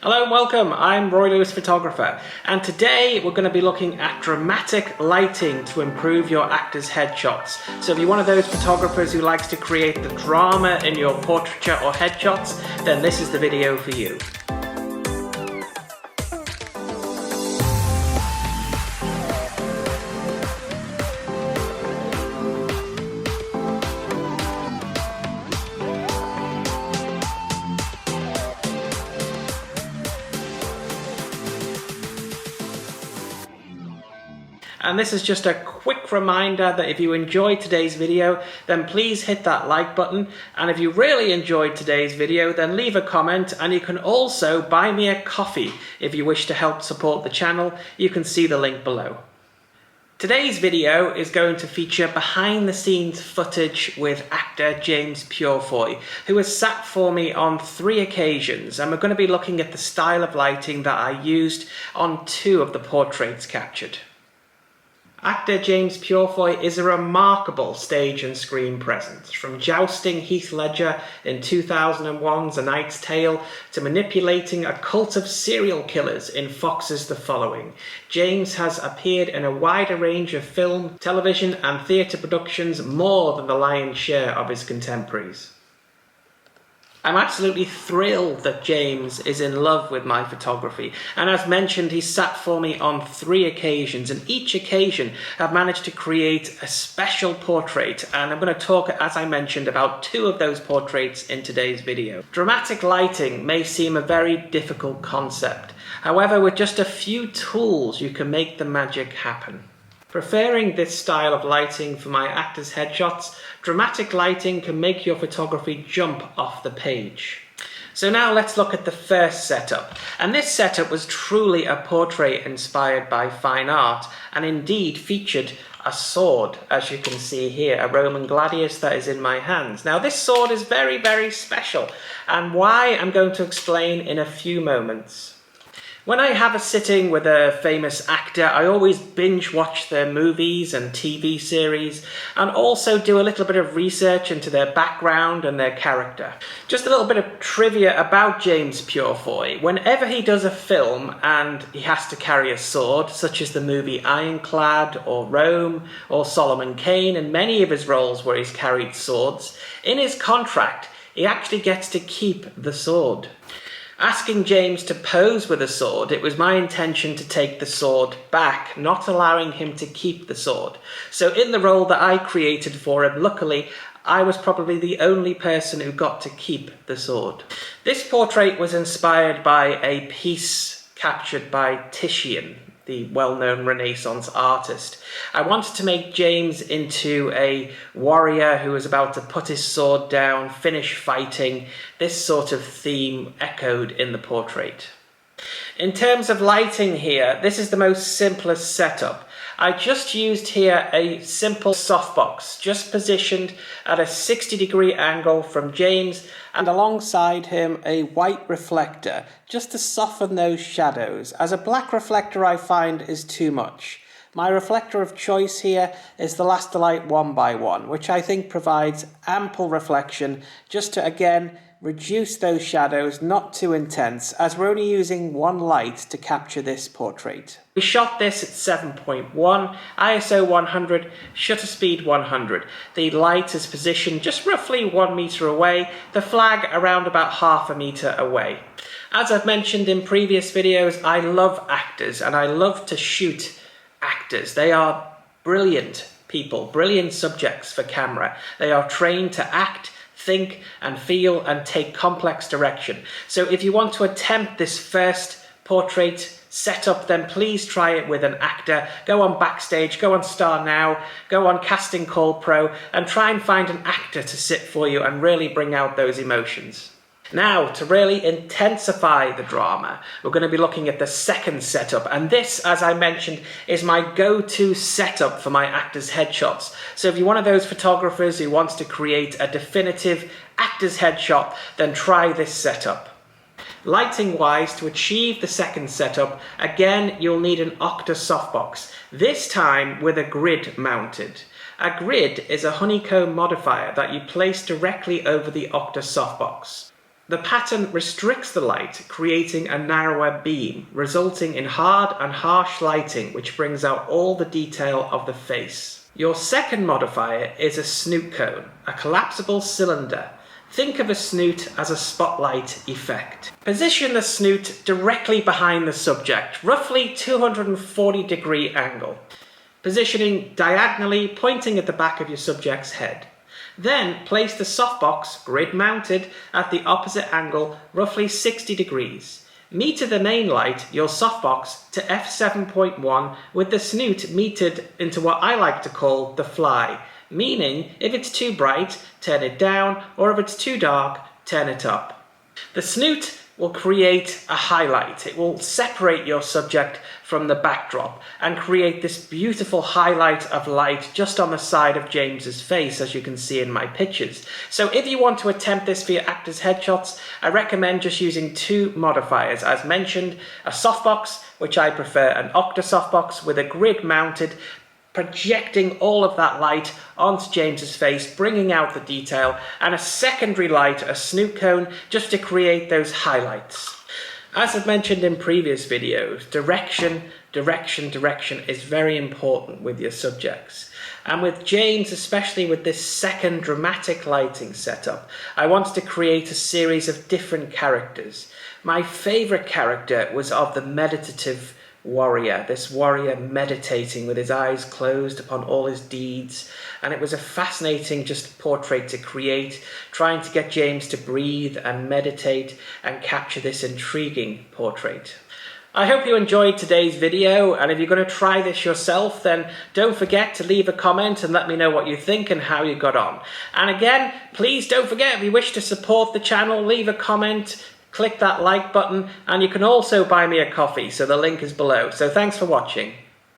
Hello and welcome, I'm Rory Lewis Photographer, and today we're going to be looking at dramatic lighting to improve your actors' headshots. So if you're one of those photographers who likes to create the drama in your portraiture or headshots, then this is the video for you. And this is just a quick reminder that if you enjoyed today's video, then please hit that like button. And if you really enjoyed today's video, then leave a comment, and you can also buy me a coffee if you wish to help support the channel. You can see the link below. Today's video is going to feature behind the scenes footage with actor James Purefoy, who has sat for me on 3 occasions, and we're going to be looking at the style of lighting that I used on 2 of the portraits captured. Actor James Purefoy is a remarkable stage and screen presence, from jousting Heath Ledger in 2001's A Knight's Tale to manipulating a cult of serial killers in Fox's The Following. James has appeared in a wider range of film, television and theatre productions, more than the lion's share of his contemporaries. I'm absolutely thrilled that James is in love with my photography, and as mentioned, he sat for me on 3 occasions, and each occasion I've managed to create a special portrait, and I'm going to talk, as I mentioned, about 2 of those portraits in today's video. Dramatic lighting may seem a very difficult concept. However, with just a few tools you can make the magic happen. Preferring this style of lighting for my actors' headshots, dramatic lighting can make your photography jump off the page. So now let's look at the first setup. And this setup was truly a portrait inspired by fine art, and indeed featured a sword, as you can see here, a Roman gladius that is in my hands. Now this sword is very, very special, and why I'm going to explain in a few moments. When I have a sitting with a famous actor, I always binge watch their movies and TV series, and also do a little bit of research into their background and their character. Just a little bit of trivia about James Purefoy. Whenever he does a film and he has to carry a sword, such as the movie Ironclad or Rome or Solomon Kane, and many of his roles where he's carried swords, in his contract he actually gets to keep the sword. Asking James to pose with a sword, it was my intention to take the sword back, not allowing him to keep the sword. So in the role that I created for him, luckily, I was probably the only person who got to keep the sword. This portrait was inspired by a piece captured by Titian, the well-known Renaissance artist. I wanted to make James into a warrior who was about to put his sword down, finish fighting. This sort of theme echoed in the portrait. In terms of lighting here, this is the most simplest setup. I just used here a simple softbox, just positioned at a 60-degree angle from James, and alongside him a white reflector, just to soften those shadows, as a black reflector I find is too much. My reflector of choice here is the Lastelite 1x1, which I think provides ample reflection, just to again reduce those shadows, not too intense, as we're only using 1 light to capture this portrait. We shot this at 7.1, ISO 100, shutter speed 100. The light is positioned just roughly 1 meter away, the flag around about half a meter away. As I've mentioned in previous videos, I love actors and I love to shoot actors. They are brilliant people, brilliant subjects for camera. They are trained to act, think and feel and take complex direction. So if you want to attempt this first portrait setup, then please try it with an actor. Go on Backstage, go on Star Now, go on Casting Call Pro, and try and find an actor to sit for you and really bring out those emotions. Now, to really intensify the drama, we're going to be looking at the second setup, and this, as I mentioned, is my go-to setup for my actors' headshots. So if you're one of those photographers who wants to create a definitive actor's headshot, then try this setup. Lighting-wise, to achieve the second setup, again, you'll need an Octa Softbox, this time with a grid mounted. A grid is a honeycomb modifier that you place directly over the Octa Softbox. The pattern restricts the light, creating a narrower beam, resulting in hard and harsh lighting, which brings out all the detail of the face. Your second modifier is a snoot cone, a collapsible cylinder. Think of a snoot as a spotlight effect. Position the snoot directly behind the subject, roughly 240-degree angle. Positioning diagonally, pointing at the back of your subject's head. Then place the softbox, grid mounted, at the opposite angle, roughly 60 degrees. Meter the main light, your softbox, to f7.1 with the snoot metered into what I like to call the fly. Meaning, if it's too bright, turn it down, or if it's too dark, turn it up. The snoot will create a highlight. It will separate your subject from the backdrop and create this beautiful highlight of light just on the side of James's face, as you can see in my pictures. So if you want to attempt this for your actors' headshots, I recommend just using two modifiers. As mentioned, a softbox, which I prefer an Octa Softbox with a grid mounted, projecting all of that light onto James's face, bringing out the detail, and a secondary light, a snoot cone, just to create those highlights. As I've mentioned in previous videos, direction is very important with your subjects. And with James, especially with this second dramatic lighting setup, I wanted to create a series of different characters. My favourite character was of the meditative warrior, this warrior meditating with his eyes closed upon all his deeds, and it was a fascinating just portrait to create, trying to get James to breathe and meditate and capture this intriguing portrait. I hope you enjoyed today's video, and if you're going to try this yourself, then don't forget to leave a comment and let me know what you think and how you got on. And again, please don't forget, if you wish to support the channel, leave a comment, click that like button, and you can also buy me a coffee, so the link is below. So thanks for watching.